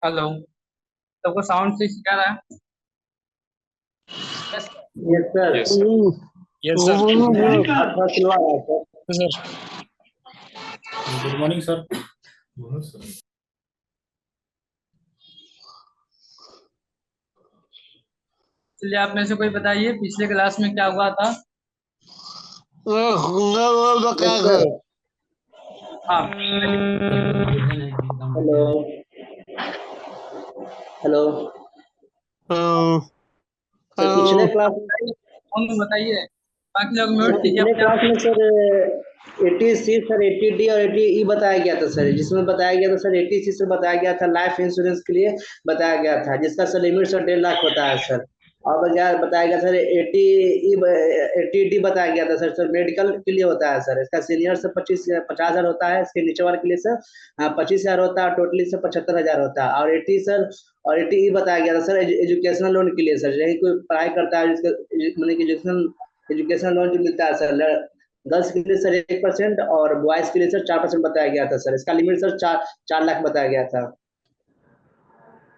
Hello. सबको sound से सिखा रहा है। Yes yes sir. Yes sir. Yes sir. आप थोड़ा सिलवा रहा है सर। Good morning sir. चलिए, आप में से कोई बताइए पिछले क्लास में क्या हुआ था। Yes sir. हाँ। हेलो हेलो सर, पिछले क्लास बताइए। बाकी लोग म्यूट सर कीजिए पिछले अपने क्लास आप। में सर 80 सी सर 80 डी और 80 ई बताया गया था सर, जिसमें बताया गया था सर 80 सी से बताया गया था लाइफ इंश्योरेंस के लिए बताया गया था, जिसका सर लिमिट सर 1.5 लाख होता है सर। और बताया गया सर 80 डी बताया गया था सर, मेडिकल के लिए होता है सर। इसका सीनियर से 50,000 होता है, इसके नीचे वाले के लिए सर 25,000 होता है, टोटली से 75,000 होता है। और 80 सर और 80 ई बताया गया था सर एजुकेशनल लोन के लिए सर, यही कोई पढ़ाई करता है जिसका मतलब कि एजुकेशन लोन जो मिलता है सर, गर्ल्स के लिए सर 1% और बॉयज के लिए सर 4% बताया गया था सर। इसका लिमिट सर 4 लाख बताया गया था।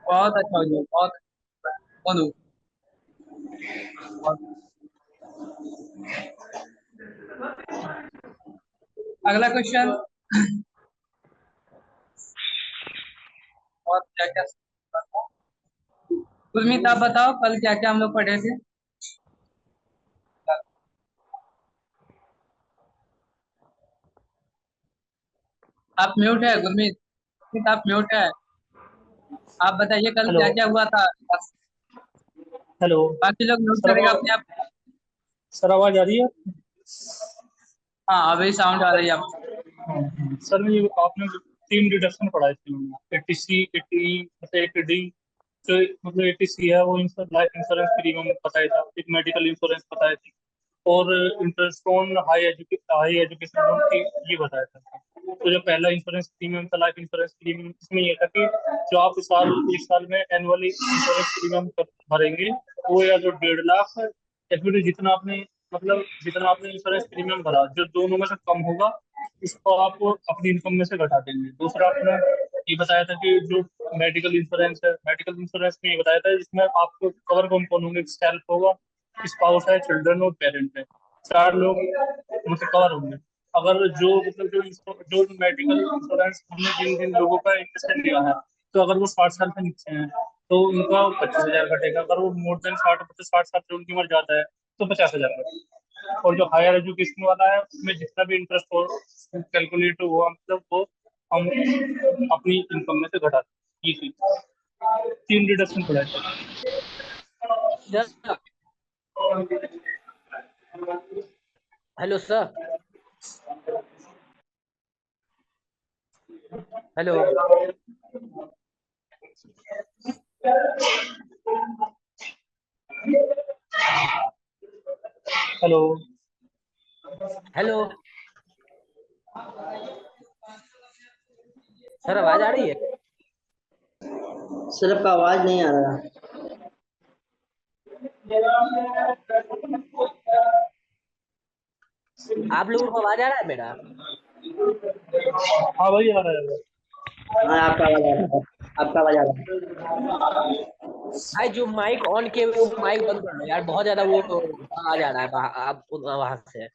बहुत अच्छा हो गया, बहुत अच्छा। बोलूं। अगला क्वेश्चन। और क्या क्या। गुरमीत, आप बताओ कल क्या क्या हम लोग पढ़े थे। आप म्यूट है गुरमीत। गुरमीत, आप म्यूट है। आप बताइए कल हेलो क्या क्या हुआ था। हेलो बाकी लोग म्यूट सर। करेगा अपने आप। सर आवाज आ रही है? हाँ, अभी साउंड आ रही है आपकी। सर ये आपने तीन डिडक्शन पढ़ाए थे, 80C 80E मतलब 80D। जो मतलब 80C है वो लाइफ इंश्योरेंस प्रीमियम बताया था, एक मेडिकल इंश्योरेंस बताया थी, और interest on high education loan की ये बताया था। तो जो पहला इंश्योरेंस प्रीमियम था लाइफ इंश्योरेंस प्रीमियम, इसमें ये था कि जो आप इस साल में एनुअली इंश्योरेंस प्रीमियम भरेंगे वो या तो 1.5 लाख या फिर जितना आपने इंश्योरेंस प्रीमियम भरा जो दोनों में से कम होगा इसको आप अपनी इनकम में से घटा देंगे। दूसरा आपने ये बताया था कि जो मेडिकल इंश्योरेंस है, मेडिकल इंश्योरेंस में ये बताया था जिसमें आपको कवर कौन कौन होंगे, सेल्फ होगा, स्पाउस है, चिल्ड्रन और पेरेंट है, 4 लोग मतलब कवर होंगे। अगर जो मेडिकल इंश्योरेंस हमने जिन जिन लोगों का इंटरेस्ट लिया है, तो अगर वो 60 साल से नीचे हैं तो उनका 25,000 कटेगा। अगर वो मोर देन 60 साल से उनकी उम्र ज्यादा है तो 50,000 कटेगा। और जो हायर एजुकेशन वाला है उसमें जितना भी इंटरेस्ट हो कैलकुलेट हुआ मतलब वो हम अपनी इनकम में से घटा दें। ये चीज 3 डिडक्शन पड़ा है। Hello sir. Hello hello hello sir, आवाज आ रही है? सर आपका आवाज नहीं आ रहा। आप लोगों को आवाज आ रहा है मेरा? हाँ भाई आ रहा है। हाँ, आपका आवाज आ रहा है, आपका आवाज आ रहा है। भाई जो माइक ऑन किए हुए वो माइक बंद कर लो यार, बहुत ज्यादा वो आवाज आ रहा है आप वहां से।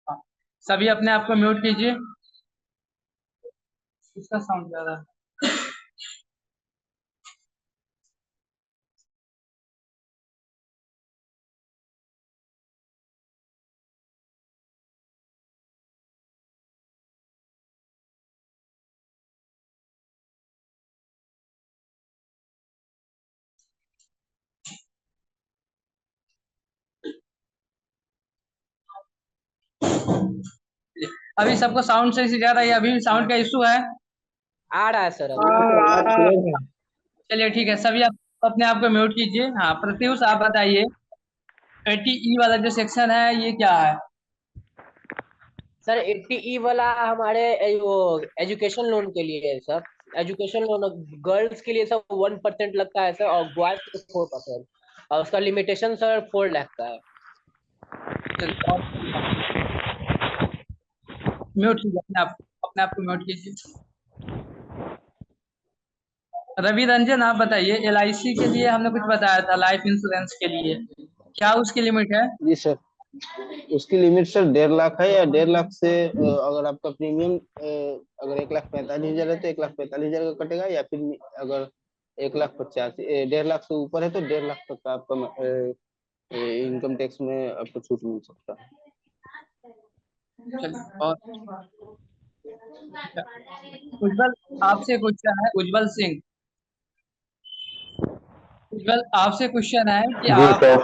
हाँ। सभी अपने आप को म्यूट कीजिए। इसका साउंड ज्यादा है। अभी सबको साउंड से जा रहा है, अभी भी साउंड का इशू है। आ रहा है सर अभी। सर आवाज क्लियर है। चलिए ठीक है, सभी आप अपने आप को म्यूट कीजिए। हाँ, प्रत्युष आप बताइए 80E वाला जो सेक्शन है ये क्या है? सर 80E वाला हमारे वो एजुकेशन लोन के लिए है सर। एजुकेशन लोन गर्ल्स के लिए सर 1% लगता है सर, और बॉयज के 4%। और उसका लिमिटेशन सर 4 लाख का है। चलिए, और म्यूट कीजिए अपने आप को म्यूट कीजिए। रवि रंजन, आप बताइए, LIC के लिए हमने कुछ बताया था, लाइफ इंश्योरेंस के लिए क्या उसकी लिमिट है? जी सर, उसकी लिमिट सर 1.5 लाख है, या 1.5 लाख से अगर आपका प्रीमियम अगर 1,45,000 है तो 1,45,000 का कटेगा, या फिर अगर 1,85,000 1.5 लाख से ऊपर है तो 1.5 लाख तक का आपका इनकम टैक्स में आपको छूट मिल सकता है। चलिए, और उज्जवल, आपसे क्वेश्चन है, उज्जवल सिंह। उज्जवल, आपसे क्वेश्चन है कि जी आप सर।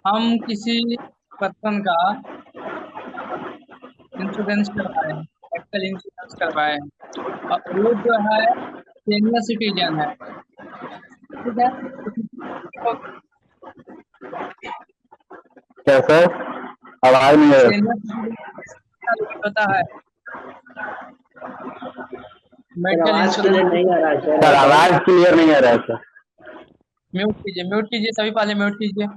हम किसी पर्सन का इंश्योरेंस करवाए हैं, मेडिकल इंश्योरेंस करवाए हैं, और वो जो है सीनियर सिटीजन है, ठीक है? क्या सर, आवाज नहीं आ रहा। सीनियर सिटीजन होता है सर मेडिकल आवाज क्लियर इंश्योरेंस। नहीं आ रहा है सर सर। आवाज क्लियर नहीं आ रहा है सर। म्यूट कीजिए सभी, पहले म्यूट कीजिए।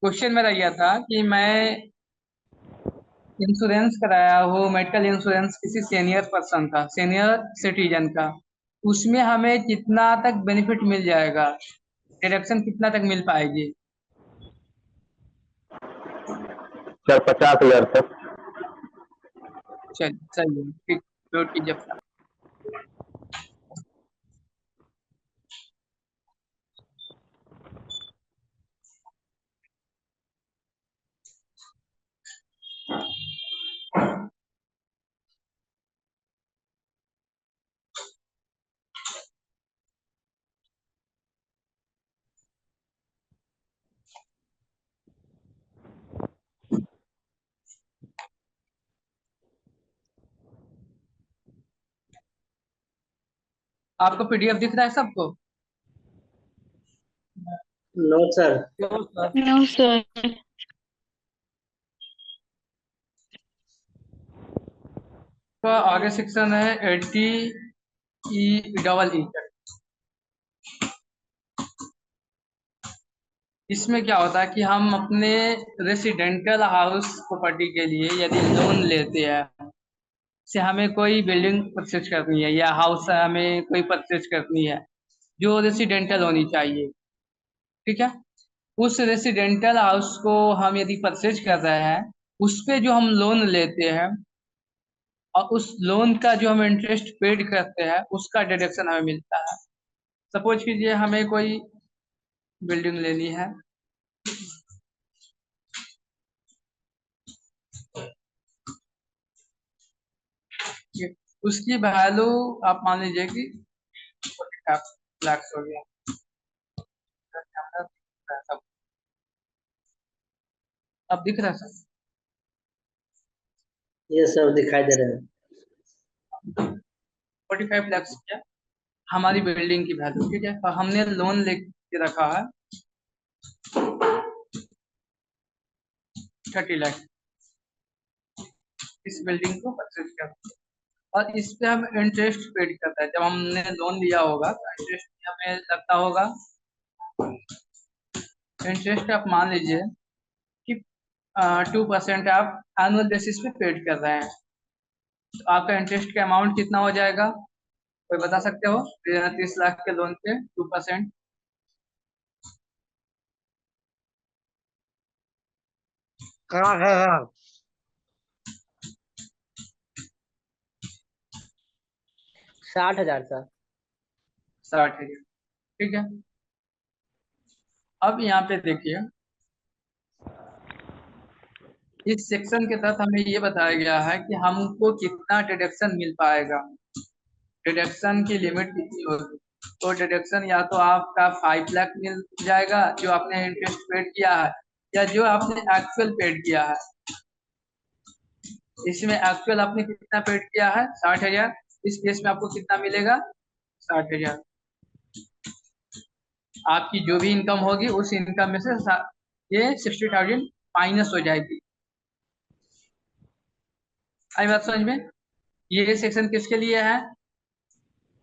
क्वेश्चन मेरा यह था कि मैं इंश्योरेंस कराया हूँ, मेडिकल इंश्योरेंस किसी सीनियर पर्सन का, सीनियर सिटीजन का, उसमें हमें कितना तक बेनिफिट मिल जाएगा, डिडक्शन कितना तक मिल पाएगी? सर 50,000 तक। चलिए, सही है, ठीक, म्यूट कीजिए अपना। आपको PDF दिख रहा है सबको? No sir. No, sir. तो आगे सेक्शन है 80E तक। इसमें क्या होता है कि हम अपने रेसिडेंटल हाउस प्रॉपर्टी के लिए यदि लोन लेते हैं, से हमें कोई बिल्डिंग परचेज करनी है या हाउस हमें कोई परचेज करनी है जो रेसिडेंटल होनी चाहिए, ठीक है? उस रेसिडेंटल हाउस को हम यदि परचेज कर रहे हैं, उस पे जो हम लोन लेते हैं और उस लोन का जो हम इंटरेस्ट पेड करते हैं उसका डिडक्शन हमें मिलता है। सपोज कीजिए हमें कोई बिल्डिंग लेनी है, उसकी वैल्यू आप मान लीजिए कि 45 लाख हो गया। अब दिख रहा है सर? ये सब दिखाई दे रहे हैं। 45 लाख क्या हमारी बिल्डिंग की वैल्यू, ठीक है? और हमने लोन लेके रखा है 30 लाख इस बिल्डिंग को परचेज कर, और इस पे हम इंटरेस्ट पेड करता है। जब हमने लोन लिया होगा तो इंटरेस्ट हमें लगता होगा, इंटरेस्ट आप मान लीजिए कि 2% आप एनुअल बेसिस पे पेड कर रहे हैं, तो आपका इंटरेस्ट का अमाउंट कितना हो जाएगा, कोई बता सकते हो? 30 लाख के लोन पे 2%। हाँ हाँ हाँ 60,000 सर। 60,000, ठीक है? अब यहाँ पे देखिए, इस सेक्शन के तहत हमें ये बताया गया है कि हमको कितना डिडक्शन मिल पाएगा, डिडक्शन की लिमिट कितनी होगी। तो डिडक्शन या तो आपका 5 लाख मिल जाएगा जो आपने इंटरेस्ट पेड किया है, या जो आपने एक्चुअल पेड किया है। इसमें एक्चुअल आपने कितना पेड किया है? 60,000। इस केस में आपको कितना मिलेगा? 60,000। आपकी जो भी इनकम होगी उस इनकम में से ये 60,000 माइनस हो जाएगी। आई बात समझ में? ये सेक्शन किसके लिए है?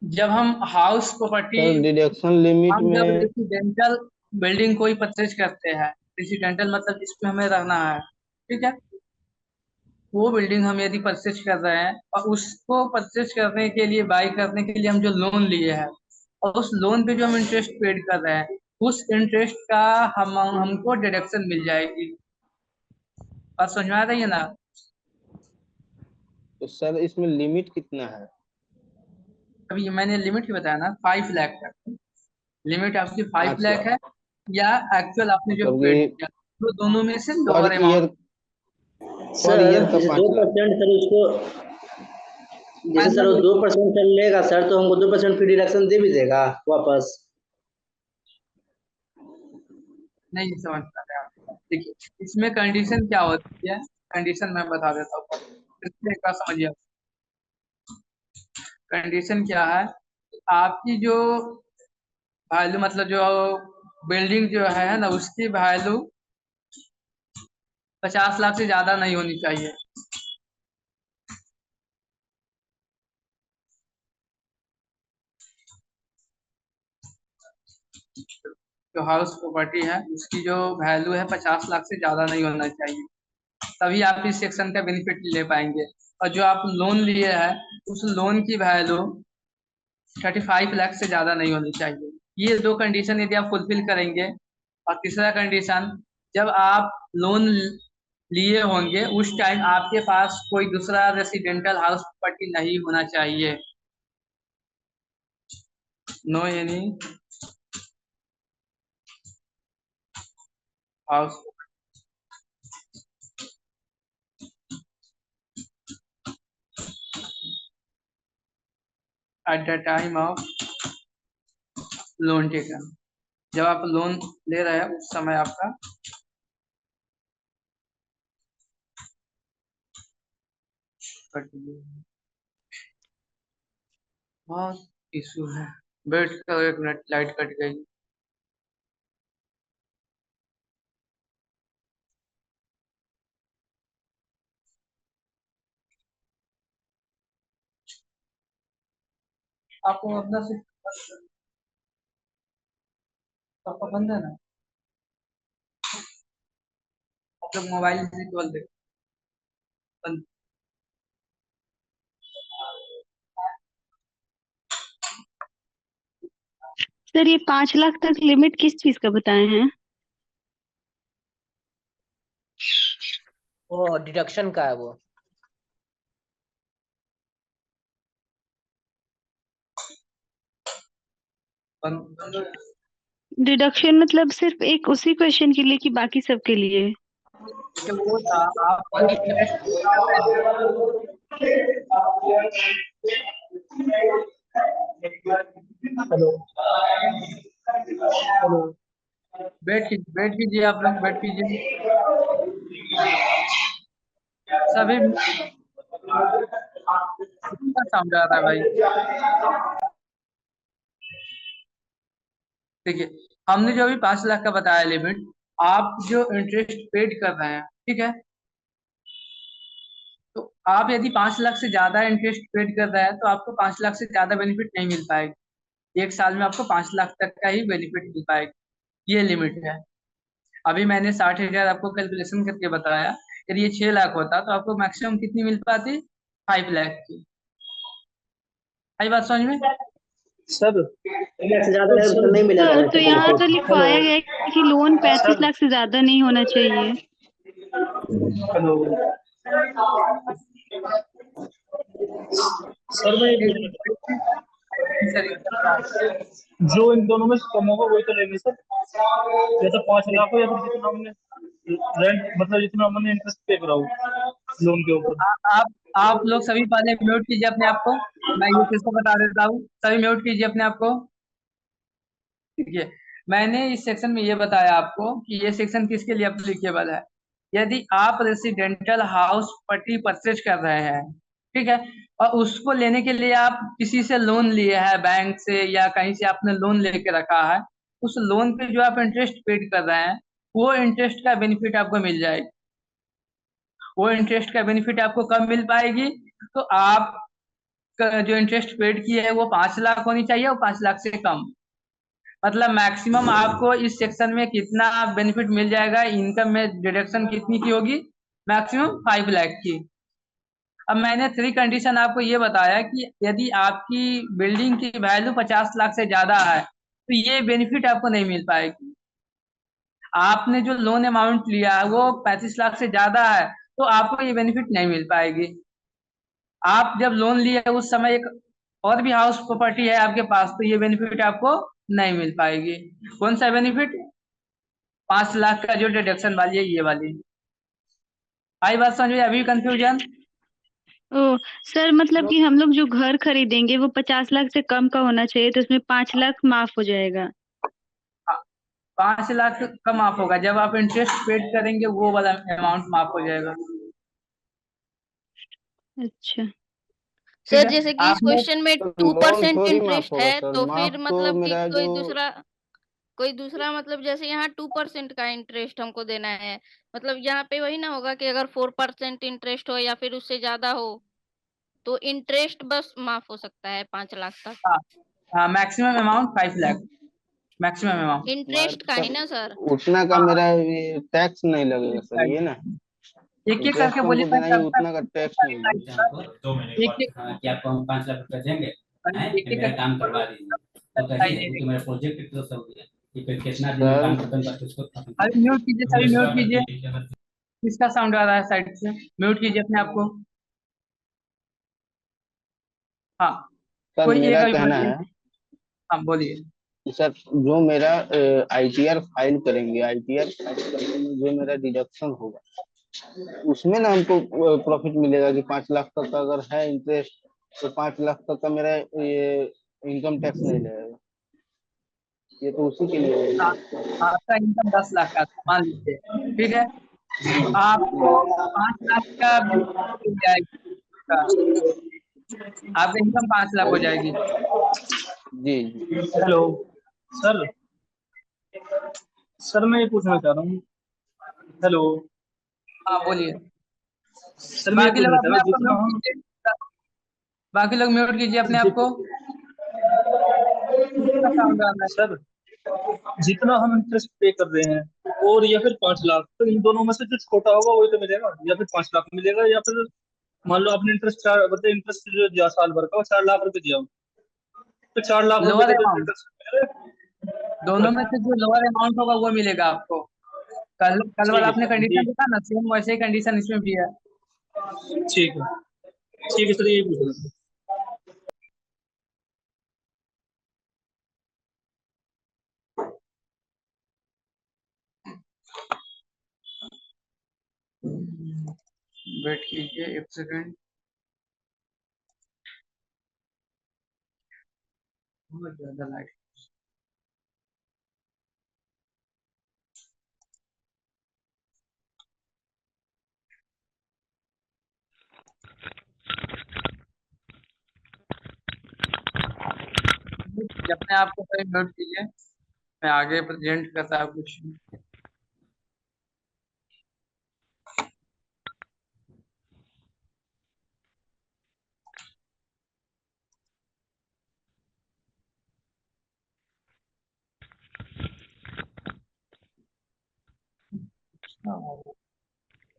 जब हम house property, sir deduction limit हम जब में रेसिडेंशियल बिल्डिंग कोई परचेज करते हैं, रेसिडेंशियल मतलब जिसमें हमें रहना है, ठीक है, वो बिल्डिंग हम यदि परचेज कर रहे हैं और उसको परचेज करने के लिए, बाई करने के लिए हम जो लोन लिए हैं और उस लोन पे जो हम इंटरेस्ट पेड कर रहे हैं, उस इंटरेस्ट का हमको डिडक्शन मिल जाएगी। बात समझ में आ रही है ना? तो सर इसमें लिमिट कितना है? अभी मैंने लिमिट ही बताया ना, 5 लाख तक लिमिट आपकी 5 अच्छा, लाख है, या एक्चुअल आपने जो मतलब पेड कि किया तो दोनों में से पर लोअर ईयर, अमाउंट। पर सर ईयर का जैसे 5 लाख। 2% सर उसको, जैसे सर वो 2% कर लेगा सर, तो हमको 2% फ्री डिडक्शन दे भी देगा वापस? नहीं समझ पा रहे आप। देखिए इसमें कंडीशन क्या होती है, कंडीशन मैं बता देता हूँ, इसमें एक बात समझिए। कंडीशन क्या है? आपकी जो वैल्यू, मतलब जो बिल्डिंग जो है ना, उसकी वैल्यू 50 लाख से ज्यादा नहीं होनी चाहिए। जो हाउस प्रॉपर्टी है उसकी जो वैल्यू है 50 लाख से ज्यादा नहीं होना चाहिए, तभी आप इस सेक्शन का बेनिफिट ले पाएंगे। और जो आप लोन लिए हैं उस लोन की वैल्यू 35 लाख से ज्यादा नहीं होनी चाहिए। ये दो कंडीशन यदि आप फुलफिल करेंगे, और तीसरा कंडीशन, जब आप लोन लिए होंगे उस टाइम आपके पास कोई दूसरा रेसिडेंशियल हाउस प्रॉपर्टी नहीं होना चाहिए। No any house at the time of loan taken. जब आप लोन ले रहे हैं उस समय आपका बहुत इशू है। बैठ कर 1 मिनट, लाइट कट गई। आपको अपना से आपका बंद है ना, आप लोग मोबाइल से केवल देख बंद। सर ये 5 लाख तक लिमिट किस चीज का बताए हैं? वो डिडक्शन का है वो। बंद डिडक्शन मतलब सिर्फ एक उसी क्वेश्चन के लिए कि बाकी सब के लिए? जैसे वो था, आप इंटरेस्ट पे कर रहे थे। Hello hello. बैठ कीजिए, आप लोग बैठ कीजिए सभी। कितना साउंड आ रहा है भाई? देखिए हमने जो अभी 5 लाख का बताया लिमिट, आप जो इंटरेस्ट पेड कर रहे हैं, ठीक है, तो आप यदि 5 लाख से ज्यादा इंटरेस्ट पेड कर रहे हैं तो आपको 5 लाख से ज्यादा बेनिफिट नहीं मिल पाएगी। 1 साल में आपको 5 लाख तक का ही बेनिफिट मिल पाएगी, ये लिमिट है। अभी मैंने 60,000 आपको कैलकुलेशन करके बताया, यदि ये 6 लाख होता तो आपको मैक्सिमम कितनी मिल पाती? 5 लाख की। आई बात समझ में? सर से ज्यादा तो रहेगा तो सर नहीं मिलेगा सर ना तो सर यहाँ तो बेनिफिट? हेलो लिखवाया गया है कि लोन 35 सर लाख से ज्यादा नहीं होना चाहिए। हेलो सर मैं ये एक बोल रहा सर एक बता रहा था, जो इन दोनों में से कम होगा वही तो लेंगे सर, या तो 5 लाख हो या फिर जितना हमने रेंट, मतलब जितना हमने इंटरेस्ट पे करा हो लोन के ऊपर। आप लोग सभी पहले म्यूट कीजिए अपने आप को। मैं ये फिर से बता देता हूँ, सभी म्यूट कीजिए अपने आप को। देखिए मैंने इस सेक्शन में ये बताया आपको कि ये सेक्शन किसके लिए अप्लीकेबल है। यदि आप रेसिडेंशियल हाउस प्रॉपर्टी परचेज कर रहे हैं, ठीक है। और उसको लेने के लिए आप किसी से लोन लिए है, बैंक से या कहीं से आपने लोन लेके रखा है, उस लोन पे जो आप इंटरेस्ट पेड कर रहे हैं, वो इंटरेस्ट का बेनिफिट आपको मिल जाएगा। वो इंटरेस्ट का बेनिफिट आपको कब मिल पाएगी? तो आप जो इंटरेस्ट पेड की है वो 5 लाख होनी चाहिए और 5 लाख से कम। मतलब मैक्सिमम आपको इस सेक्शन में कितना बेनिफिट मिल जाएगा, इनकम में डिडक्शन कितनी की होगी? मैक्सिमम 5 लाख की। अब मैंने 3 कंडीशन आपको ये बताया कि यदि आपकी बिल्डिंग की वैल्यू 50 लाख से ज्यादा है तो ये बेनिफिट आपको नहीं मिल पाएगी। आपने जो लोन अमाउंट लिया है वो 35 लाख से ज्यादा है तो आपको ये बेनिफिट नहीं मिल पाएगी। आप जब लोन लिए उस समय एक और भी हाउस प्रॉपर्टी है आपके पास तो ये बेनिफिट आपको नहीं मिल पाएगी। कौन सा बेनिफिट? 5 लाख का जो डिडक्शन वाली है ये वाली। आई बात समझ में? अभी कंफ्यूजन? ओ सर, मतलब कि हम लोग जो घर खरीदेंगे वो 50 लाख से कम का होना चाहिए, तो उसमें 5 लाख माफ हो जाएगा। 5 लाख का माफ होगा, जब आप इंटरेस्ट पेड करेंगे वो वाला अमाउंट माफ हो जाएगा। अच्छा। ठीक सर है। जैसे कि इस आपने क्वेश्चन में लोन 2% थोड़ी माफ इंटरेस्ट होगा है, सर, तो फिर माफ तो मतलब कि मेरा जो कोई दूसरा मतलब जैसे यहाँ 2% का इंटरेस्ट हमको देना है, मतलब यहाँ पे वही ना होगा कि अगर 4% इंटरेस्ट हो या फिर उससे ज्यादा हो तो इंटरेस्ट बस माफ हो सकता है 5 लाख तक। हाँ हाँ, maximum amount 5 lakh, maximum amount. Interest का सर ही ना सर? उतना का हाँ मेरा ये टैक्स नहीं लगेगा सर, ये ना एक एक करके इंटरेस्ट बोलिए, हमको मैं देना ही, सबका उतना का टैक्स नहीं लगेगा। आपको 2 महीने के एक बाद एक कि आपको हम 5 लाख रुपए देंगे, हैं, एक एक मेरा करके काम बोलो, करवा दीजिए। तो दिखाई कहिए देंगे। क्योंकि मेरा प्रोजेक्ट तो सब है कि फिर कितना दिन में सर काम खत्म करके उसको खत्म अभी करेंगे। म्यूट कीजिए, तो सभी म्यूट दूसरा कीजिए। करते हैं कि अगर किसका साउंड आ रहा है साइड से? म्यूट कीजिए अपने आप को। हाँ, सर कोई एक मेरा अभी कहना बोलिए। है हाँ बोलिए। कि सर जो मेरा आईटीआर फाइल करेंगे, आईटीआर फाइल करने में जो मेरा डिडक्शन होगा उसमें ना हमको प्रॉफिट मिलेगा कि 5 लाख तक का अगर है इंटरेस्ट तो 5 लाख तक का मेरा ये इनकम टैक्स नहीं लगेगा। ये तो उसी के लिए है। आपका इनकम 10 लाख का था, मान लीजिए। ठीक है, तो आपको 5 लाख का बेनिफिट मिल जाएगा। आपका इनकम 5 लाख हो जाएगी। जी जी। Hello sir. सर मैं ये पूछना चाह रहा हूँ। हेलो हाँ बोलिए। सर मैं ये बाकी लोग पूछना चाह अपने रहा आप हूँ को जितना म्यूट हम कीजिए। बाकी लोग म्यूट कीजिए अपने आप को। जित किसका साउंड आ रहा है? सर जितना हम इंटरेस्ट पे कर रहे हैं और या फिर 5 लाख, तो इन दोनों में से जो छोटा होगा वही तो मिलेगा, या फिर 5 लाख मिलेगा, या फिर मान लो आपने इंटरेस्ट चार मतलब इंटरेस्ट जो दिया साल भर का वो 4 लाख रुपए दिया, तो 4 लाख रुपए लोअर का जो अमाउंट, इंटरेस्ट मिलेगा। दोनों में से जो लोअर अमाउंट होगा वो मिलेगा आपको। कल कल वाला ठीक है आपने सर, कंडीशन देखा ना, सेम वैसे ही कंडीशन इसमें भी है। ठीक है सर, यही पूछ रहा था। वेट कीजिए एक सेकंड। बहुत ज्यादा लाइट। अपने आप को पहले म्यूट कीजिए, मैं आगे प्रेजेंट करता हूँ कुछ। हाँ,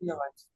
ये आवाज।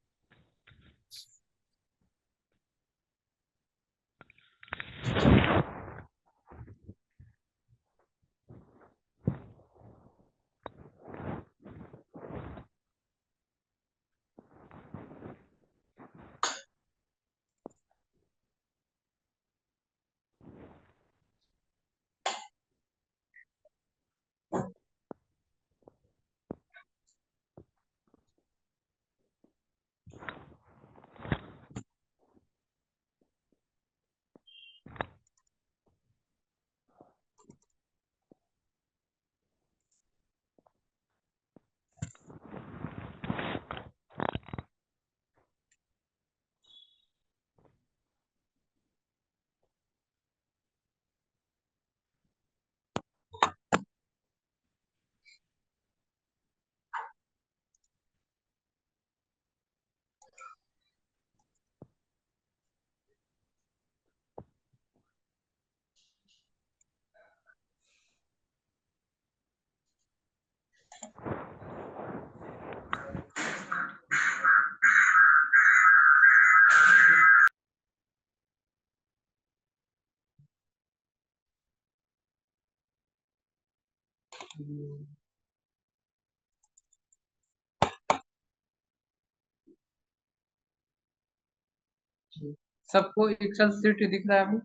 सबको एक्सेल शीट दिख रहा है अभी?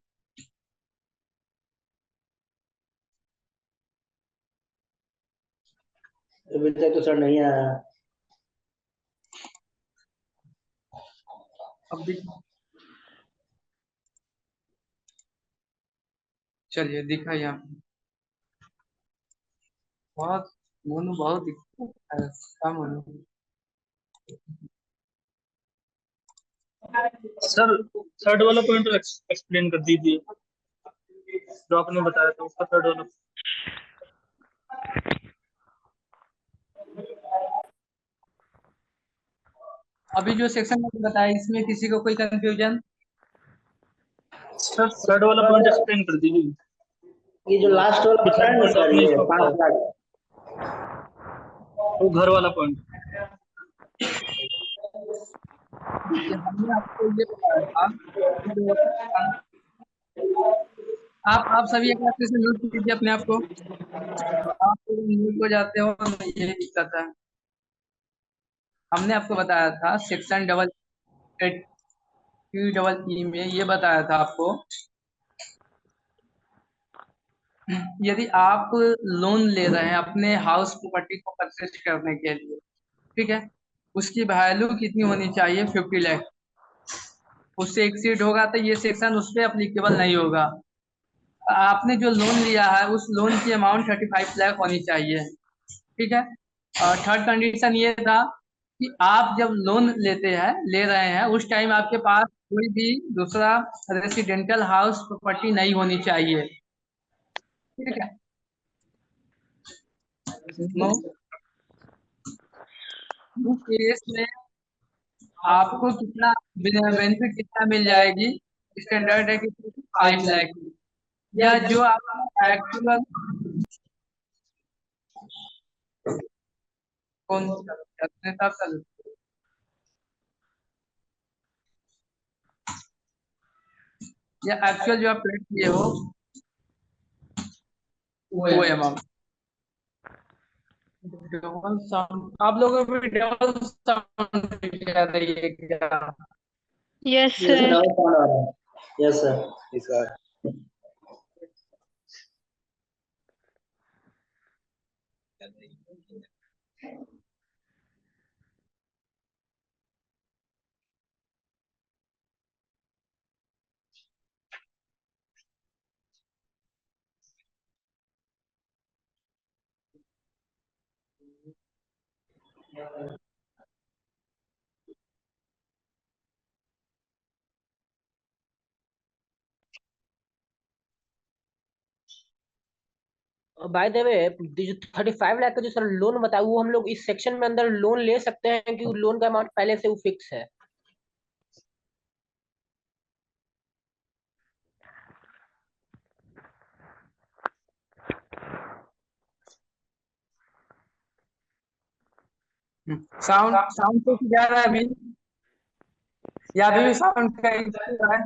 अभी तक तो सर नहीं आया। अब दिख, चलिए दिखा यहाँ पे। बहुत मोनू बहुत दिखता है, कम मोनू। सर थर्ड वाला पॉइंट एक्सप्लेन कर दीजिए, जो आपने बताया था उसका थर्ड वाला। अभी जो सेक्शन में बताया इसमें किसी को कोई कंफ्यूजन? सर थर्ड वाला पॉइंट एक्सप्लेन कर दीजिए। ये जो लास्ट वाला बताया ना पॉइंट सर, आपने ये इसमें 5 बताया, लाख। वो घर वाला पॉइंट। ये हमने आपको ये बताया था कि जो आप सभी एक बार से नोट कीजिए अपने आप को। आप म्यूट हो जाते हो, यही दिक्कत है। हमने आपको बताया था सेक्शन 8 में ये बताया था आपको, यदि आप लोन ले रहे हैं अपने हाउस प्रॉपर्टी को परचेज करने के लिए, ठीक है, उसकी वैल्यू कितनी होनी चाहिए? 50 लाख। उससे एक्सीड होगा तो ये सेक्शन उस पर अप्लीकेबल नहीं होगा। आपने जो लोन लिया है उस लोन की अमाउंट 35 लाख होनी चाहिए, ठीक है। और थर्ड कंडीशन ये था कि आप जब लोन ले रहे हैं उस टाइम आपके पास कोई भी दूसरा रेसिडेंशियल हाउस प्रॉपर्टी नहीं होनी चाहिए, ठीक है। इस केस में आपको कितना बेनिफिट कितना मिल जाएगी? स्टैंडर्ड है कि 5 लाख, या जो आपका एक्चुअल कौन अपने हिसाब से या एक्चुअल जो आप पे किए हो वो अमाउंट। डबल साउंड आप लोगों को भी डबल साउंड दिखा रही है क्या? यस ये सर सर। डबल साउंड आ रहा है। Yes sir. By the way, जो 35 लाख का जो सर लोन बताया, वो हम लोग इस सेक्शन में अंदर लोन ले सकते हैं कि लोन का अमाउंट पहले से वो फिक्स है? साउंड साउंड तो जा रहा है अभी, या अभी भी साउंड का इशू है?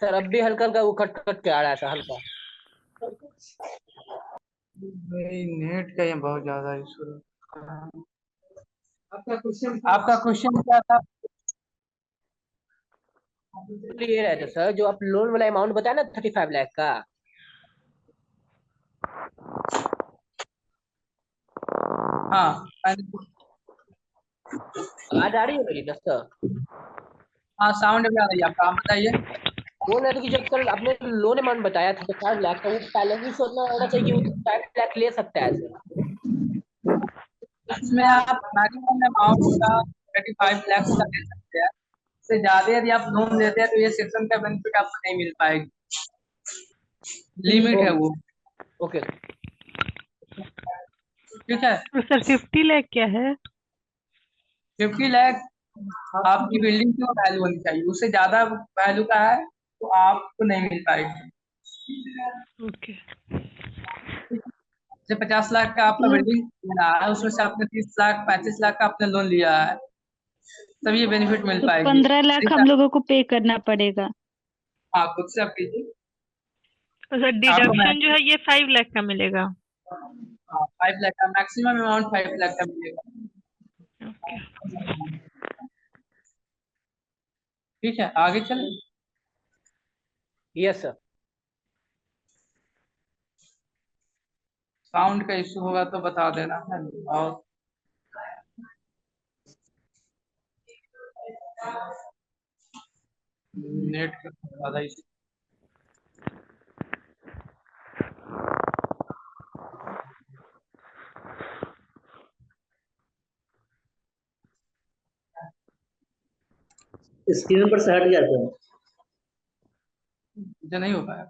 सर अब भी हल्का हल्का वो कट कट के आ रहा है सर, हल्का। नेट का ये बहुत ज्यादा इशू है। आपका क्वेश्चन क्या था? ये रहता सर, जो आप लोन वाला अमाउंट बताया ना 35 लाख का, हाँ आवाज आ रही है मेरी दोस्तों? हाँ साउंड भी आ रही है आपका, आप बताइए। बोल रहे थे कि जब सर आपने लोन अमाउंट बताया 35 लाख का, वो पहले ही सोचना होना चाहिए कि वो 35 लाख ले सकता है सर। इसमें आप मैक्सिमम अमाउंट का 35 लाख का ले सकते हैं। इससे ज्यादा यदि आप लोन लेते हैं तो ये सेक्शन का बेनिफिट आपको नहीं मिल पाएगी, लिमिट है वो, ओके। ठीक है। तो सर 50 लाख क्या है? 50 लाख आपकी बिल्डिंग की वैल्यू होनी चाहिए, उससे ज्यादा वैल्यू का है तो आपको नहीं मिल पाएगी। ओके। जैसे 50 लाख का आपका बिल्डिंग बना है, उसमें से आपने 30 लाख 35 लाख का आपने लोन लिया है, तब ये बेनिफिट मिल तो पाएगी। 15 लाख हम लोगों को पे करना पड़ेगा। हाँ खुद से आप कीजिए। तो सर आपको डिडक्शन जो है ये 5 लाख का मिलेगा? 5 लाख का मैक्सिमम अमाउंट 5 लाख का मिलेगा। ओके। ठीक है, आगे चले। Yes sir. साउंड का इशू होगा तो बता देना है। और नेट का ज्यादा इशू। स्क्रीन पर से हट गया था। मुझे नहीं हो पाया।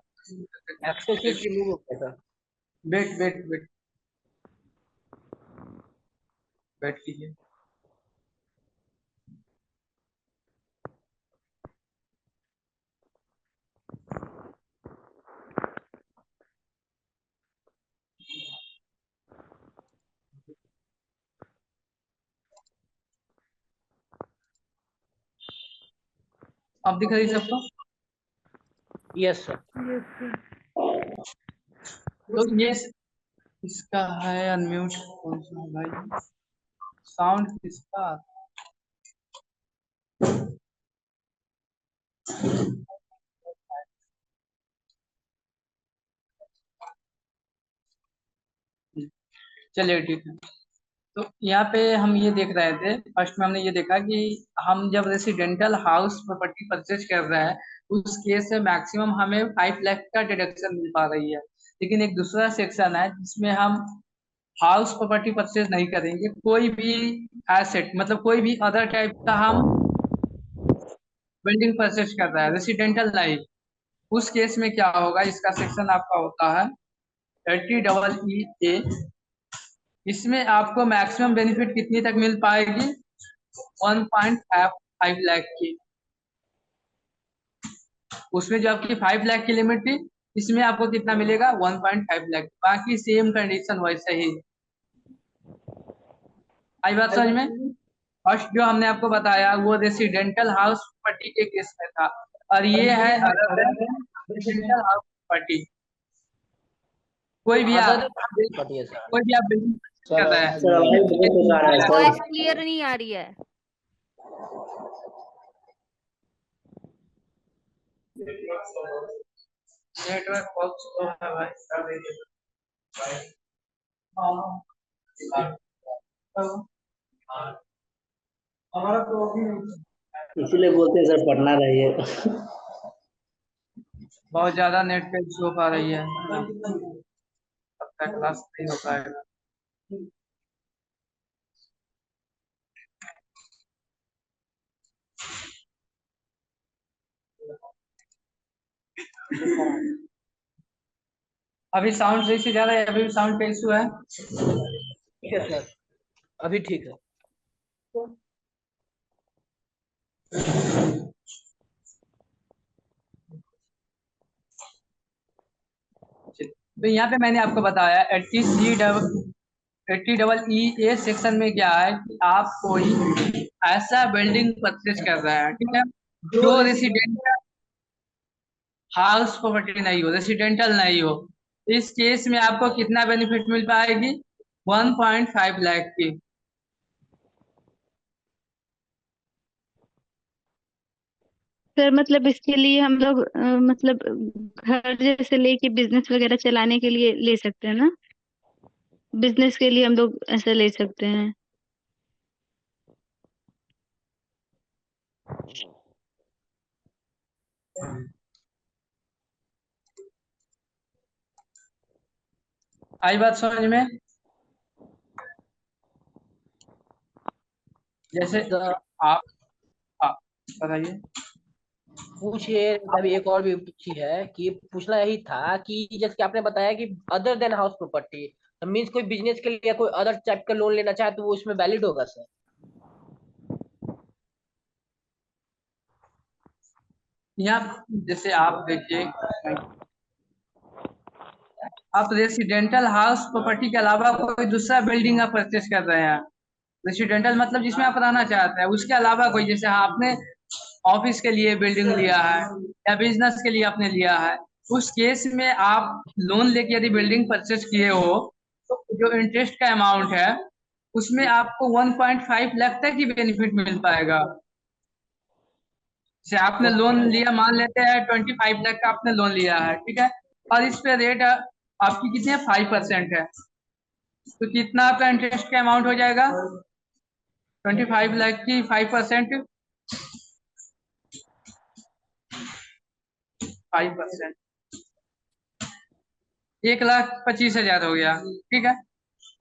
एक्सेस रिमूव हो गया sir. Wait wait wait wait कीजिए। अब दिख रही सबको? Yes sir. तो ये इसका है अनम्यूट कौन सा भाई? साउंड किसका? चलिए ठीक है। तो यहाँ पे हम ये देख रहे थे, फर्स्ट में हमने ये देखा कि हम जब रेसिडेंशियल हाउस प्रॉपर्टी परचेज कर रहे हैं उस केस में मैक्सिमम हमें 5 लाख का डिडक्शन मिल पा रही है। लेकिन एक दूसरा सेक्शन है जिसमें हम हाउस प्रॉपर्टी परचेज नहीं करेंगे, कोई भी एसेट मतलब कोई भी अदर टाइप का हम बिल्डिंग परचेज कर रहा है, रेसिडेंशियल नहीं। उस केस में क्या होगा, इसका सेक्शन आपका होता है 80EE ए। इसमें आपको मैक्सिमम बेनिफिट कितनी तक मिल पाएगी? 1.5 लाख की। उसमें जो आपकी 5 लाख की लिमिट थी, इसमें आपको कितना मिलेगा? 1.5 लाख। बाकी सेम कंडीशन वैसे ही। आई बात समझ में? फर्स्ट जो हमने आपको बताया वो रेसिडेंशियल हाउस प्रॉपर्टी के केस में था, और ये है रेसिडेंशियल हाउस प्रॉपर्टी। कोई भी अदर आप प्रॉपर्टी है सर। कोई भी आप बिल्डिंग कर रहे हैं, सर आवाज बहुत बता रहा है सर। वॉइस क्लियर नहीं आ रही है। नेटवर्क बहुत स्लो है भाई। हमारा तो इसीलिए बोलते हैं सर पढ़ना रहिए। बहुत ज्यादा नेट पे इशू आ रही है, तब तक क्लास नहीं हो पाएगा। अभी साउंड सही से जा रहा है? अभी भी साउंड का इशू है? ठीक है सर, अभी ठीक है। तो यहाँ पे मैंने आपको बताया 80EE सेक्शन में क्या है कि आप कोई ऐसा बिल्डिंग परचेज कर रहे हैं, ठीक है, जो रेसिडेंशियल हाउस प्रॉपर्टी नहीं हो, रेसिडेंशियल नहीं हो। इस केस में आपको कितना बेनिफिट मिल पाएगी? 1.5 लाख की। सर मतलब इसके लिए हम लोग मतलब घर जैसे लेके बिजनेस वगैरह चलाने के लिए ले सकते हैं ना? बिजनेस के लिए हम लोग ऐसा ले सकते हैं। आई बात समझ में? जैसे आप बताइए। पूछिए, अभी एक और भी पूछी है कि पूछना यही था कि जैसे कि आपने बताया कि अदर देन हाउस प्रॉपर्टी, तो मीन्स कोई बिजनेस के लिए कोई अदर टाइप का लोन लेना चाहे तो वो उसमें वैलिड होगा सर? यहाँ जैसे आप देखिए, आप रेसिडेंशियल हाउस प्रॉपर्टी के अलावा कोई दूसरा बिल्डिंग आप परचेस कर रहे हैं, रेसिडेंशियल मतलब जिसमें आप रहना चाहते हैं, उसके अलावा कोई, जैसे आपने ऑफिस के लिए बिल्डिंग लिया है या बिजनेस के लिए आपने लिया है, उस केस में आप लोन लेके यदि बिल्डिंग परचेस किए हो तो जो इंटरेस्ट का अमाउंट है उसमें आपको 1.5 लाख तक ही बेनिफिट मिल पाएगा। से आपने लोन लिया, मान लेते हैं 25 लाख का आपने लोन लिया है, ठीक है, और इस पे रेट आपकी कितनी है, 5% है, तो कितना आपका इंटरेस्ट का अमाउंट हो जाएगा, 25 लाख की 5%, 5%, 1,25,000 हो गया, ठीक है,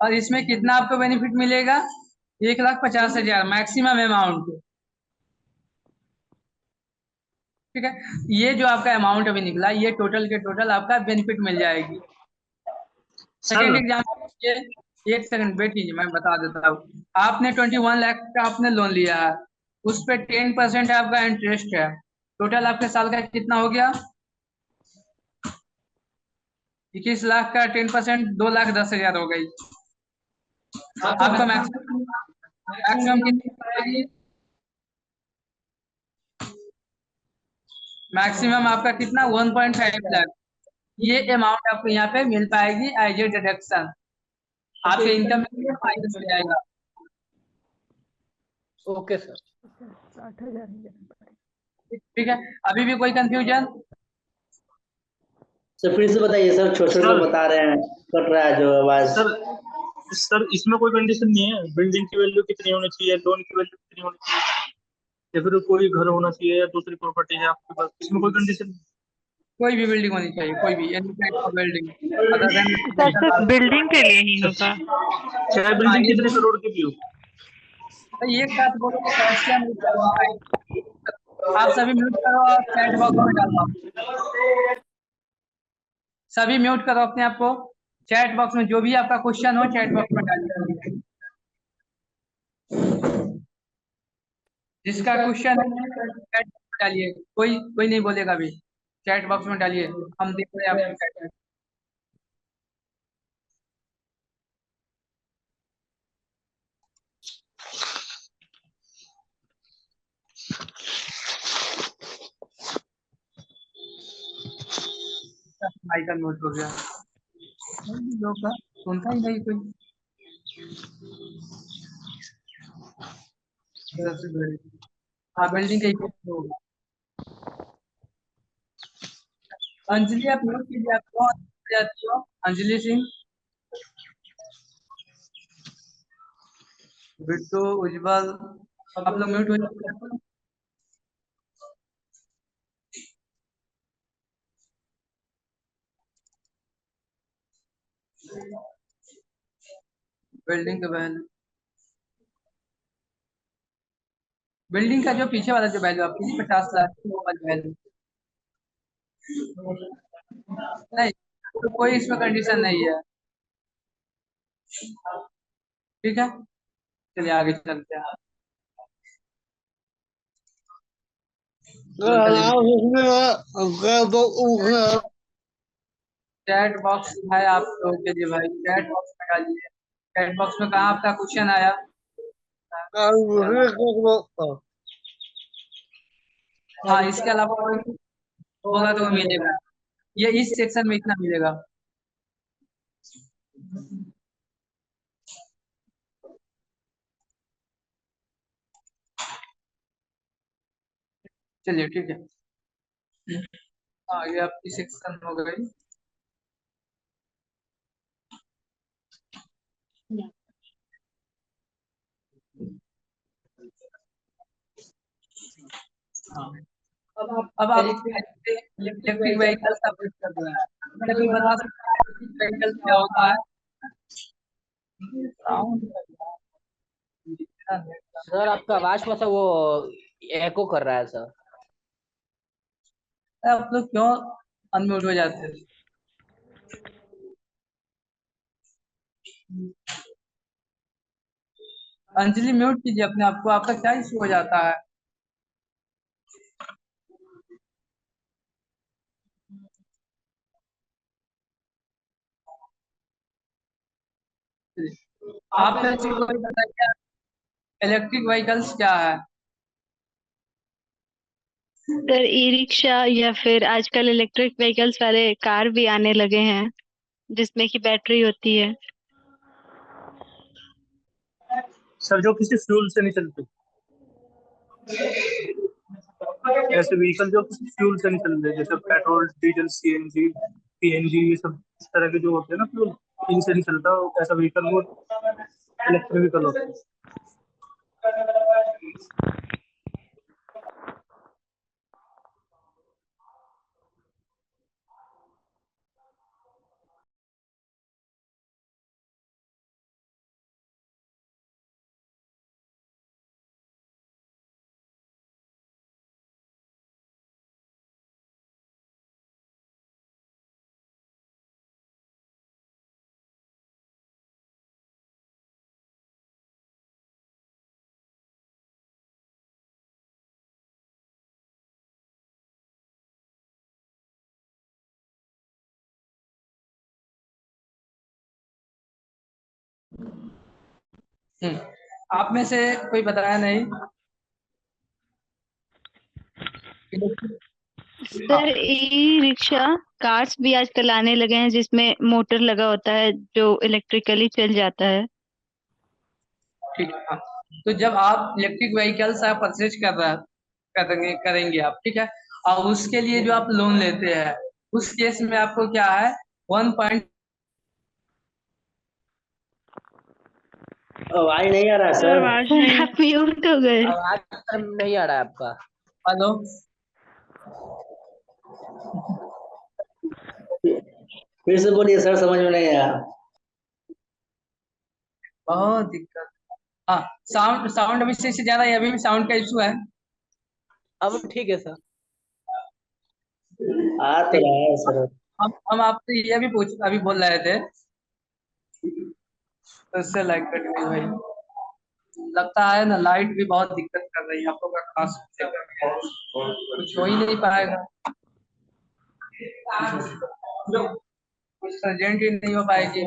और इसमें कितना आपको बेनिफिट मिलेगा, 1,50,000 मैक्सिमम अमाउंट, ठीक है। ये जो आपका अमाउंट अभी निकला, ये टोटल के टोटल आपका बेनिफिट मिल जाएगी। सेकेंड एग्जाम्पल, ये एक सेकंड वेट कीजिए, मैं बता देता हूँ। आपने 21 लाख का आपने लोन लिया है, उस पर 10% आपका इंटरेस्ट है, टोटल आपके साल का कितना हो गया, 21 लाख का 10% 2,10,000 हो गई। आपका मैक्सिमम कितनी आएगी, मैक्सिमम आपका कितना 1.5 लाख, ये अमाउंट आपको यहाँ पे मिल पाएगी एज ए डिडक्शन, आपके इनकम में माइनस हो जाएगा। Okay sir. 60,000 ठीक है, अभी भी कोई कंफ्यूजन? सर फिर से बताइए सर, छोटे छोटे सर। बता रहे हैं, कट रहा है जो आवाज। सर इसमें कोई कंडीशन नहीं है, बिल्डिंग की वैल्यू कितनी होनी चाहिए, लोन की वैल्यू कितनी होनी चाहिए, या फिर कोई घर होना चाहिए या दूसरी प्रॉपर्टी है आपके पास, इसमें कोई कंडीशन नहीं? कोई भी बिल्डिंग होनी चाहिए, कोई भी any type of building other than, sir सिर्फ बिल्डिंग के लिए ही होगा? चाहे बिल्डिंग कितने करोड़ की भी हो। एक साथ बोलो तो क्वेश्चन आप सभी म्यूट करो और चैट बॉक्स में डालो, सभी म्यूट करो अपने आप को, चैट बॉक्स में जो भी आपका क्वेश्चन हो चैट बॉक्स में डालिए, जिसका क्वेश्चन है चैट बॉक्स में डालिए, कोई कोई नहीं बोलेगा अभी, चैट बॉक्स में डालिए, हम देख रहे हैं आपके चैट। माइकल नोट हो गया, लोग का सुनता ही नहीं कोई। हाँ बिल्डिंग का ही होगा। अंजलि आप नोट कीजिए, आप कौन जाती हो, अंजलि सिंह, बिट्टू, उज्जवल, आप लोग म्यूट हो जाते। बिल्डिंग का वैल्यू, बिल्डिंग का जो पीछे वाला जो वैल्यू आपकी 50 लाख वो वाला वैल्यू नहीं, तो कोई इसमें कंडीशन नहीं है, ठीक है, चलिए आगे चलते हैं। चैट बॉक्स है आप लोगों के लिए भाई, चैट बॉक्स में डालिए, चैट बॉक्स में कहाँ आपका क्वेश्चन आया, हाँ इसके अलावा कोई होगा तो मिलेगा, ये इस सेक्शन में इतना मिलेगा। चलिए ठीक है, आगे आपकी सेक्शन हो गई। हाँ अब आप इलेक्ट्रिक व्हीकल का बात कर रहे हैं, क्या कोई बता सकता है इलेक्ट्रिक व्हीकल क्या होता है? सर आपका आवाज मतलब वो एको कर रहा है सर। आप लोग क्यों अनम्यूट हो जाते हैं? अंजलि म्यूट कीजिए अपने आप को, आपका क्या इशू हो जाता है? आप में से कोई बताइए इलेक्ट्रिक व्हीकल्स क्या है? सर ई रिक्शा या फिर आजकल इलेक्ट्रिक व्हीकल्स वाले कार भी आने लगे हैं जिसमें कि बैटरी होती है। सर जो किसी फ्यूल से नहीं चलती। ऐसे व्हीकल जो फ्यूल से नहीं चल रहे, जैसे पेट्रोल, डीजल, सीएनजी, पीएनजी, ये सब इस तरह के जो होते हैं ना फ्यूल, इनसे नहीं चलता ऐसा व्हीकल, वो इलेक्ट्रिक व्हीकल होता है। आप में से कोई बताया नहीं? सर ई रिक्शा कार्स भी आजकल आने लगे हैं जिसमें मोटर लगा होता है जो इलेक्ट्रिकली चल जाता है। ठीक है, हाँ। तो जब आप इलेक्ट्रिक व्हीकल्स आप परचेज करेंगे आप, ठीक है, और उसके लिए जो आप लोन लेते हैं उस केस में आपको क्या है 1. आवाज नहीं आ रहा सर सर। आवाज सर नहीं। आप म्यूट हो गए। आवाज सर नहीं आ रहा है आपका। हेलो, फिर से बोलिए सर, समझ में नहीं आया। बहुत दिक्कत। हाँ, साउंड अभी से ज्यादा है, अभी भी साउंड का इशू है। अब ठीक है सर। आ तो रहा है सर। हम आपसे ये भी अभी बोल रहे थे, तो इससे लाइट कट गई भाई। लगता है ना, लाइट भी बहुत दिक्कत कर रही है आप लोग का, खास कुछ हो ही नहीं पाएगा, कुछ अर्जेंट ही नहीं हो पाएगी।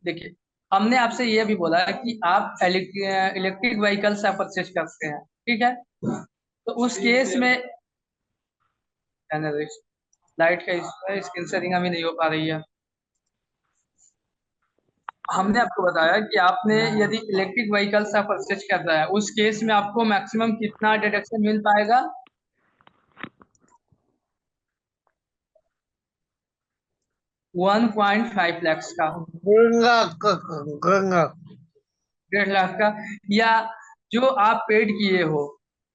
देखिए, हमने आपसे ये भी बोला है कि आप इलेक्ट्रिक व्हीकल्स आप परचेज करते हैं, ठीक है, तो उस केस में लाइट का इशू है, स्क्रीन शेयरिंग अभी नहीं हो पा रही है। हमने आपको बताया कि आपने यदि इलेक्ट्रिक व्हीकल्स आप परचेज कर रहा है उस केस में आपको मैक्सिमम कितना डिडक्शन मिल पाएगा? 1.5 लाख का, 1.5 लाख का, या जो आप पेड किए हो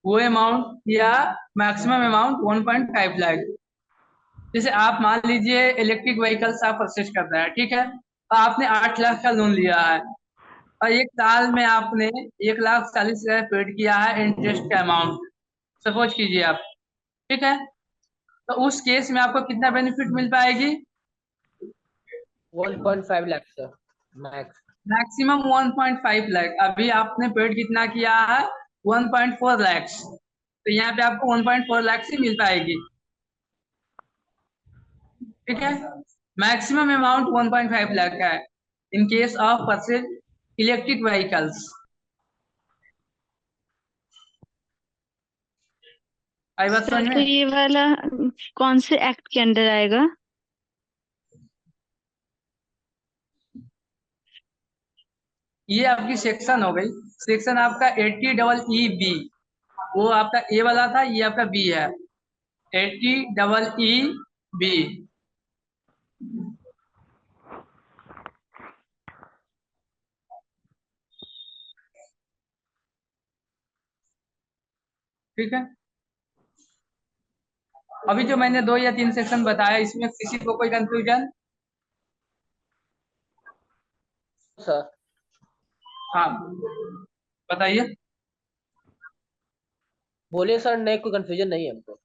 वो अमाउंट, या मैक्सिमम अमाउंट 1.5 लाख। जैसे आप मान लीजिए इलेक्ट्रिक व्हीकल्स आप परचेज कर रहे हैं, ठीक है, तो आपने 8 लाख का लोन लिया है और 1 साल में आपने 1,40,000 पेड किया है इंटरेस्ट का अमाउंट, सपोज कीजिए आप, ठीक है, तो उस केस में आपको कितना बेनिफिट मिल पाएगी? 1.5 lakh sir max. Maximum 1.5 lakh. अभी आपने पेड कितना किया है? 1.4 लाख, तो यहाँ पे आपको 1.4 लाख से मिल पाएगी, ठीक है। मैक्सिमम अमाउंट 1.5 लाख का है in case of purchase electric vehicles. आई बात समझ सर तो में? ये वाला कौन से एक्ट के अंडर आएगा? ये आपकी सेक्शन हो गई, सेक्शन आपका 80EE बी, वो आपका ए वाला था, ये आपका बी है, 80EE बी। ठीक है, अभी जो मैंने 2 या 3 सेक्शन बताया इसमें किसी को कोई कंफ्यूजन? सर हाँ, बताइए। बोलिए सर, नहीं कोई कंफ्यूजन नहीं है हमको।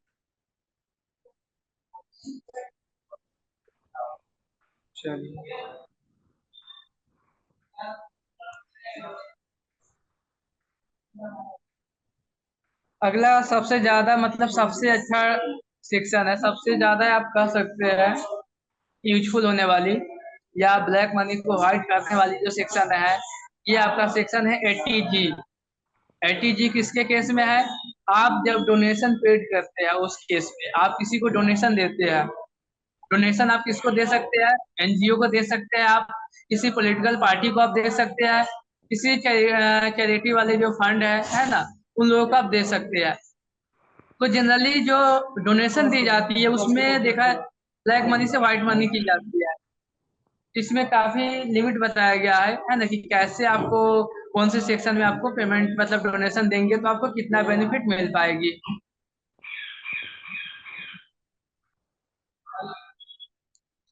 चलिए, अगला सबसे ज्यादा मतलब सबसे अच्छा सेक्शन है, सबसे ज्यादा आप कह सकते हैं यूजफुल होने वाली या ब्लैक मनी को हाइड करने वाली जो सेक्शन है, ये आपका सेक्शन है 80G। 80G किसके केस में है? आप जब डोनेशन पेड करते हैं उस केस में आप किसी को डोनेशन देते हैं, डोनेशन आप किसको दे सकते हैं? एनजीओ को दे सकते हैं, आप किसी पॉलिटिकल पार्टी को आप दे सकते हैं, किसी चैरिटी वाले जो फंड है ना, उन लोगों को आप दे सकते हैं। तो जनरली जो डोनेशन दी जाती है उसमें देखा ब्लैक मनी से व्हाइट मनी की जाती है। इसमें काफी लिमिट बताया गया है ना, कि कैसे आपको कौन से सेक्शन में आपको पेमेंट मतलब डोनेशन देंगे तो आपको कितना बेनिफिट मिल पाएगी।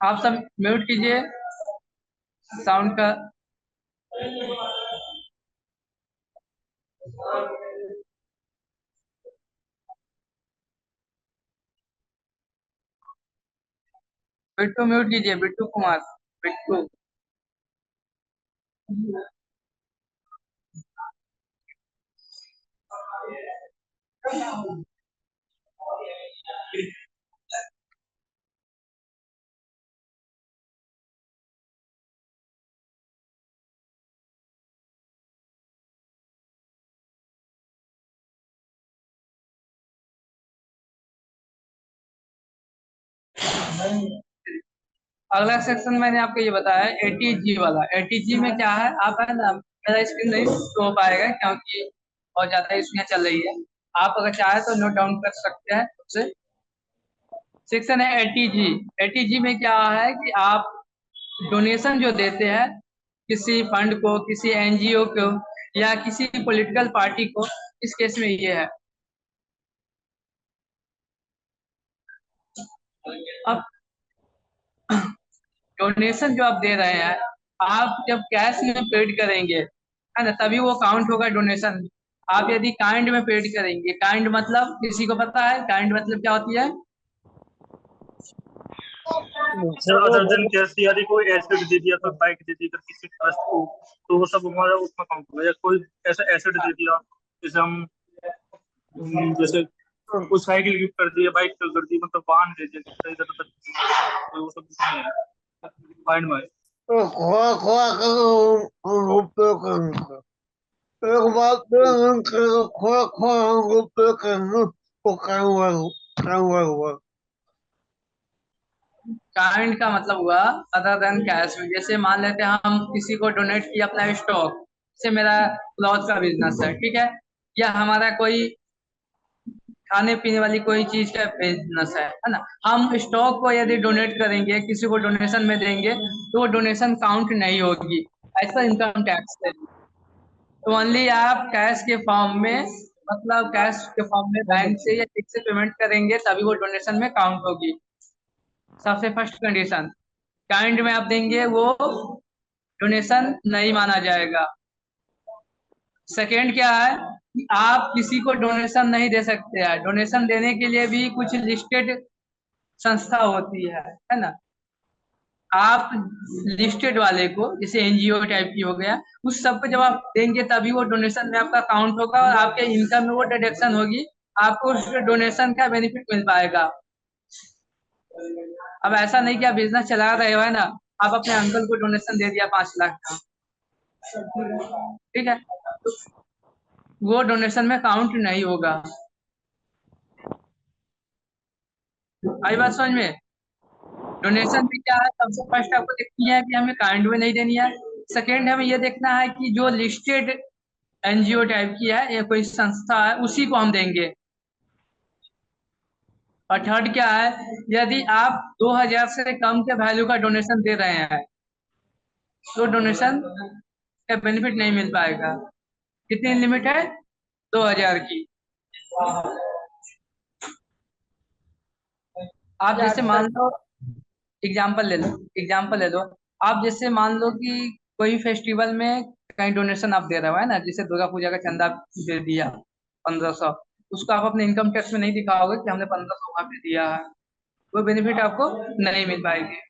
आप सब म्यूट कीजिए साउंड का। बिट्टू म्यूट कीजिए, बिट्टू कुमार, बिट्टू। अगला सेक्शन मैंने आपको ये बताया एटीजी वाला। एटीजी में क्या है, आप है ना, मेरा स्क्रीन नहीं शो हो पाएगा क्योंकि बहुत ज्यादा इसमें चल रही है। आप अगर चाहे तो नोट डाउन कर सकते हैं उससे। सेक्शन है एटीजी। एटीजी में क्या है कि आप डोनेशन जो देते हैं किसी फंड को, किसी एनजीओ को या किसी पॉलिटिकल पार्टी को, इस केस में ये है। अब डोनेशन जो आप दे रहे हैं, आप जब कैश में पेड करेंगे है ना, तभी वो काउंट होगा डोनेशन। आप यदि काइंड में पेड करेंगे, काइंड मतलब किसी को पता है काइंड मतलब क्या होती है? सर अदर देन कैश, यदि कोई एसेट दे दिया, कोई बाइक दे दी अगर किसी ट्रस्ट को, तो वो सब हमारा उसमें काउंट होगा। या कोई ऐसा एसेट दे दिया जैसे हम जैसे कोई साइकिल गिफ्ट कर दिया, बाइक कर दी, मतलब वाहन दे दिया इधर उधर, तो वो सब फाइंड में काइंड का मतलब हुआ अदर देन कैश में। जैसे मान लेते हैं हम किसी को डोनेट किया अपना स्टॉक, से मेरा क्लॉथ का बिजनेस है, ठीक है, या हमारा कोई खाने पीने वाली कोई चीज का बिजनेस है ना, हम स्टॉक को यदि डोनेट करेंगे, किसी को डोनेशन में देंगे, तो वो डोनेशन काउंट नहीं होगी एज पर इनकम टैक्स से। तो ओनली आप कैश के फॉर्म में, मतलब कैश के फॉर्म में बैंक से या चेक से पेमेंट करेंगे तभी वो डोनेशन में काउंट होगी। सबसे फर्स्ट कंडीशन। काइंड में आप देंगे वो डोनेशन नहीं माना जाएगा। सेकेंड क्या है कि आप किसी को डोनेशन नहीं दे सकते हैं। डोनेशन देने के लिए भी कुछ लिस्टेड संस्था होती है ना। आप लिस्टेड वाले को, जैसे एनजीओ टाइप की हो गया, उस सब को जब आप देंगे तभी वो डोनेशन में आपका काउंट होगा और आपके इनकम में वो डिडक्शन होगी, आपको उस डोनेशन का बेनिफिट मिल पाएगा। अब ऐसा नहीं कि आप बिजनेस चला रहे हो है ना, आप अपने अंकल को डोनेशन दे दिया 5 लाख का, ठीक है, तो वो डोनेशन में काउंट नहीं होगा। आई बात समझ में? डोनेशन में क्या है, सबसे फर्स्ट आपको देखनी है कि हमें काइंड में नहीं देनी है। सेकेंड हमें ये देखना है कि जो लिस्टेड एनजीओ टाइप की है या कोई संस्था है उसी को हम देंगे। और थर्ड क्या है, यदि आप 2000 से कम के वैल्यू का डोनेशन दे रहे हैं तो डोनेशन का बेनिफिट नहीं मिल पाएगा। कितनी लिमिट है? 2000 की। आप जैसे मान लो एग्जाम्पल ले लो। आप जैसे मान लो कि कोई फेस्टिवल में कहीं डोनेशन आप दे रहे हो है ना, जैसे दुर्गा पूजा का चंदा दे दिया 1500, उसको आप अपने इनकम टैक्स में नहीं दिखाओगे कि हमने 1500 वहां पे दिया है, वो बेनिफिट आपको नहीं मिल पाएगी।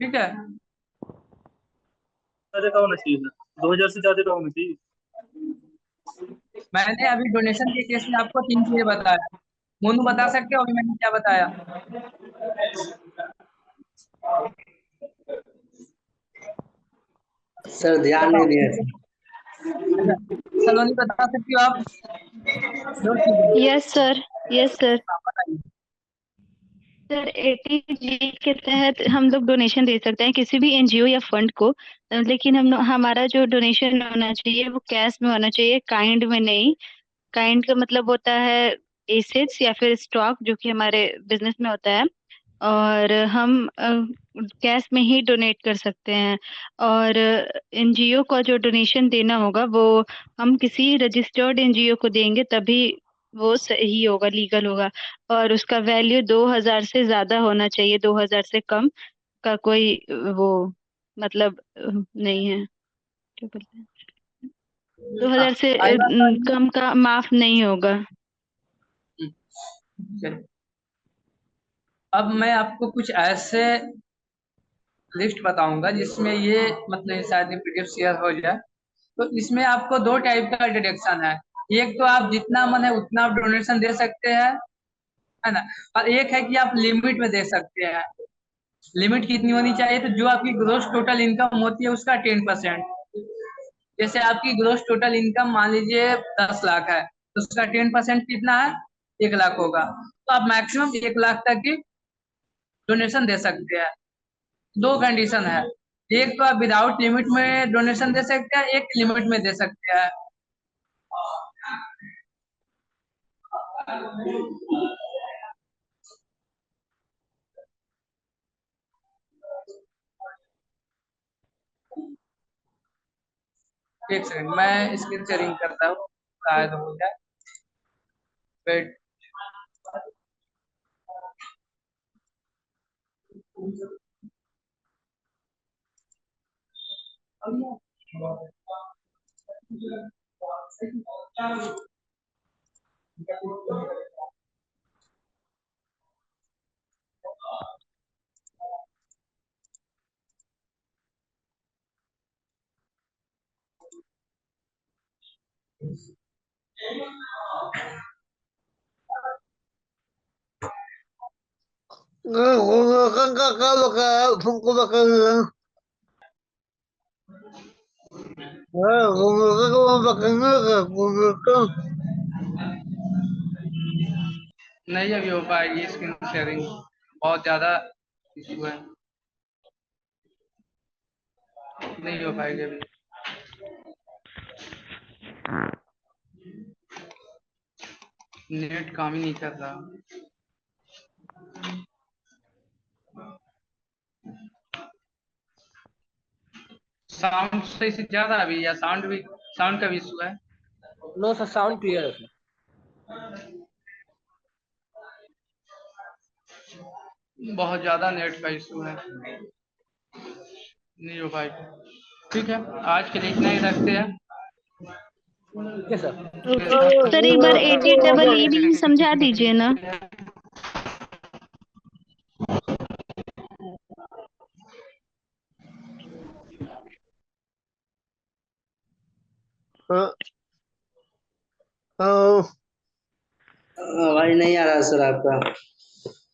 ठीक है, ज्यादा का होना चाहिए सर, 2000 से ज्यादा का होना चाहिए। मैंने अभी डोनेशन के केस में आपको 3 चीजें बताया। मोनू बता सकते हो अभी मैंने क्या बताया? सर ध्यान नहीं दिया सर। सलोनी बता सकती हो आप? नोट कीजिए। Yes sir, yes sir. हाँ, बताइए। सर 80G के तहत हम लोग डोनेशन दे सकते हैं किसी भी एनजीओ या फंड को, लेकिन हमारा जो डोनेशन होना चाहिए वो कैश में होना चाहिए, काइंड में नहीं। काइंड का मतलब होता है एसेट्स या फिर स्टॉक, जो कि हमारे बिजनेस में होता है, और हम कैश में ही डोनेट कर सकते हैं। और एनजीओ का जो डोनेशन देना होगा वो हम किसी रजिस्टर्ड एनजीओ को देंगे, तभी वो सही होगा, लीगल होगा। और उसका वैल्यू 2000 से ज्यादा होना चाहिए, 2000 से कम का कोई वो मतलब नहीं है, क्या बोलते हैं, 2000 से आई बात आई। कम का माफ नहीं होगा। चलिए। अब मैं आपको कुछ ऐसे लिस्ट बताऊंगा जिसमें ये मतलब शायद पीडीएफ शेयर हो जाए। तो इसमें आपको दो टाइप का डिडक्शन है। एक तो आप जितना मन है उतना आप डोनेशन दे सकते हैं, है ना। और एक है कि आप लिमिट में दे सकते हैं। लिमिट कितनी होनी चाहिए? तो जो आपकी ग्रोस टोटल इनकम होती है उसका 10%। जैसे आपकी ग्रोस टोटल इनकम मान लीजिए 10 लाख है, तो उसका 10% कितना है? 1 लाख होगा। तो आप मैक्सिमम 1 लाख तक की डोनेशन दे सकते हैं। दो कंडीशन है, एक तो आप विदाउट लिमिट में डोनेशन दे सकते हैं, एक लिमिट में दे सकते हैं। एक सेकंड, मैं स्क्रीन शेयरिंग करता हूँ, शायद हो जाए। वेट। नहीं अभी हो पाएगी स्क्रीन शेयरिंग, बहुत ज्यादा इशू है, नहीं हो पाएगी अभी। नेट काम ही नहीं कर रहा। साउंड सही से जा रहा है अभी, या साउंड का भी इशू है? नो सर, साउंड क्लियर है सर। बहुत ज्यादा नेट का इशू है, नहीं हो पाएगी। ठीक है, आज के लिए इतना ही रखते हैं। ठीक है सर। सर एक बार 80EE भी समझा दीजिए ना। आवाज नहीं आ रहा सर आपका।